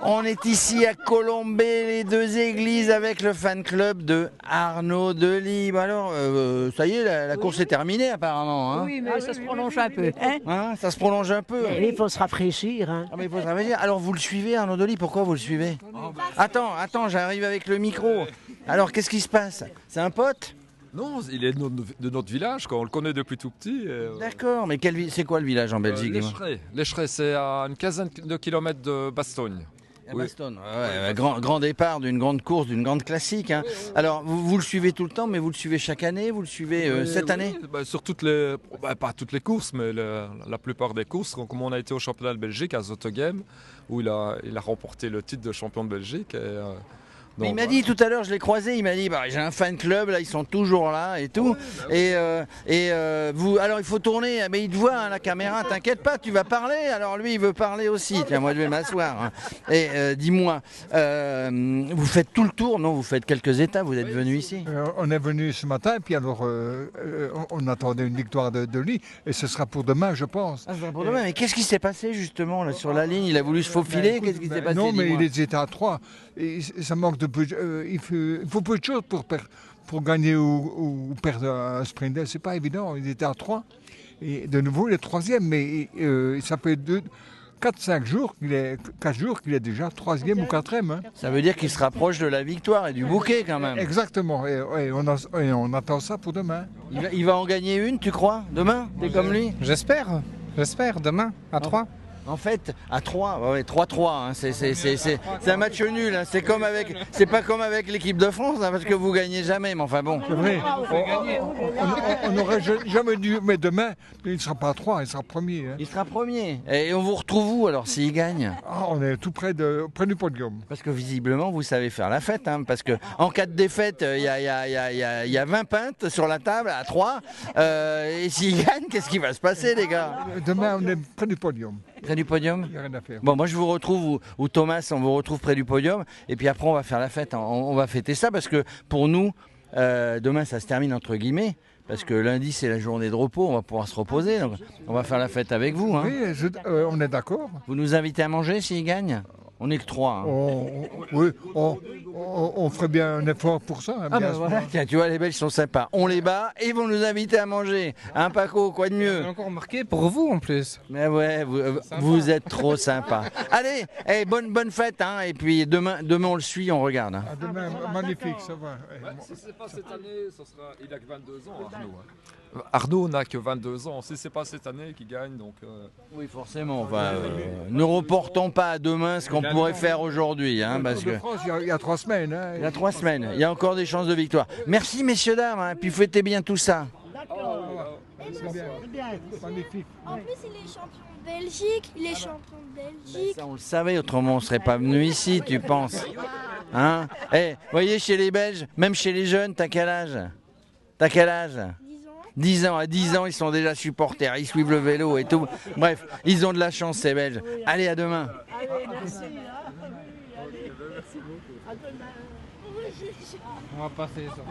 On est ici à Colombey, les deux églises, avec le fan club de Arnaud Delis. Alors, ça y est, la course est terminée apparemment. Hein. Oui, mais ça se prolonge un peu. Hein, ça se prolonge un peu. il faut se rafraîchir. Hein. Ah, mais il faut se rafraîchir. Alors, vous le suivez, Arnaud Delis? Pourquoi vous le suivez? Attends, j'arrive avec le micro. Alors, qu'est-ce qui se passe? C'est un pote? Non, il est de notre village, on le connaît depuis tout petit. D'accord, mais c'est quoi le village en Belgique? Lécheret, c'est à une quinzaine de kilomètres de Bastogne. À Bastogne, grand départ d'une grande course, d'une grande classique. Hein. Alors, vous le suivez tout le temps, mais vous le suivez chaque année? Vous le suivez cette année? Sur pas toutes les courses, mais la plupart des courses. Comme on a été au championnat de Belgique à Zottegem, où il a remporté le titre de champion de Belgique. Mais il m'a dit tout à l'heure, je l'ai croisé, il m'a dit j'ai un fan club, là ils sont toujours là et tout. Vous, alors il faut tourner, mais il te voit hein, la caméra, t'inquiète pas, tu vas parler. Alors lui il veut parler aussi. Tiens, moi je vais m'asseoir. Hein. Et dis-moi, vous faites tout le tour, non? Vous faites quelques étapes, vous êtes venu ici? On est venu ce matin, puis alors on attendait une victoire de lui, et ce sera pour demain, je pense. Ah, ce sera pour demain. Mais qu'est-ce qui s'est passé justement là, sur la ligne? Il a voulu se faufiler? Qu'est-ce qui s'est passé? Non, mais il était à 3. Et ça manque de peu. Il faut peu de choses pour gagner ou perdre un sprint. C'est pas évident. Il était à 3. Et de nouveau, il est troisième. Mais ça fait 4-5 jours, 4 jours qu'il est déjà troisième ou quatrième. Hein. Ça veut dire qu'il se rapproche de la victoire et du bouquet quand même. Exactement. Et on attend ça pour demain. Il va en gagner une, tu crois? Demain? T'es comme lui? J'espère. Demain, à 3. En fait, à 3, ouais, 3-3, hein, c'est un match nul. Hein, c'est pas comme avec l'équipe de France, hein, parce que vous gagnez jamais. Mais enfin bon. C'est vrai. On n'aurait jamais dû. Mais demain, il ne sera pas à 3, il sera premier. Hein. Il sera premier. Et on vous retrouve où alors s'il gagne? On est tout près du podium. Parce que visiblement, vous savez faire la fête. Hein, parce que en cas de défaite, il y a 20 pintes sur la table à 3. Et s'il gagne, qu'est-ce qui va se passer, les gars? Demain, on est près du podium. Près du podium? Il n'y a rien à faire. Bon, moi je vous retrouve, ou Thomas, on vous retrouve près du podium, et puis après on va faire la fête, on va fêter ça, parce que pour nous, demain ça se termine entre guillemets, parce que lundi c'est la journée de repos, on va pouvoir se reposer, donc on va faire la fête avec vous. Hein. Oui, on est d'accord. Vous nous invitez à manger s'il gagne? On n'est que 3. Hein. Oui, on ferait bien un effort pour ça. Hein, ben voilà. Tiens, tu vois, les Belges sont sympas. On les bat et ils vont nous inviter à manger. Hein, Paco, quoi de mieux? Encore marqué pour vous en plus. Mais ouais, vous êtes trop sympa. Allez, bonne fête. Hein, et puis demain, on le suit, on regarde. Hein. Demain, magnifique, ça va. Si ce n'est pas cette année, il n'a que 22 ans, Arnaud. Hein. Arnaud n'a que 22 ans. Si ce n'est pas cette année qu'il gagne, donc... Oui, forcément. Enfin, ne reportons pas à demain ce qu'on pourrait faire aujourd'hui. Hein, parce que... Il y a 3 semaines. Hein. Il y a 3 semaines. Il y a encore des chances de victoire. Merci, messieurs, dames. Hein, puis fêtez bien tout ça. D'accord. C'est bien. Magnifique. En plus, il est champion de Belgique. Il est champion de Belgique. Ça, on le savait, autrement on ne serait pas venu ici, tu penses? Hein? Vous voyez, chez les Belges, même chez les jeunes, t'as quel âge? 10 ans. À 10 ans, ils sont déjà supporters, ils suivent le vélo et tout. Bref, ils ont de la chance, ces Belges. Allez, à demain. Allez, merci. On va passer ça.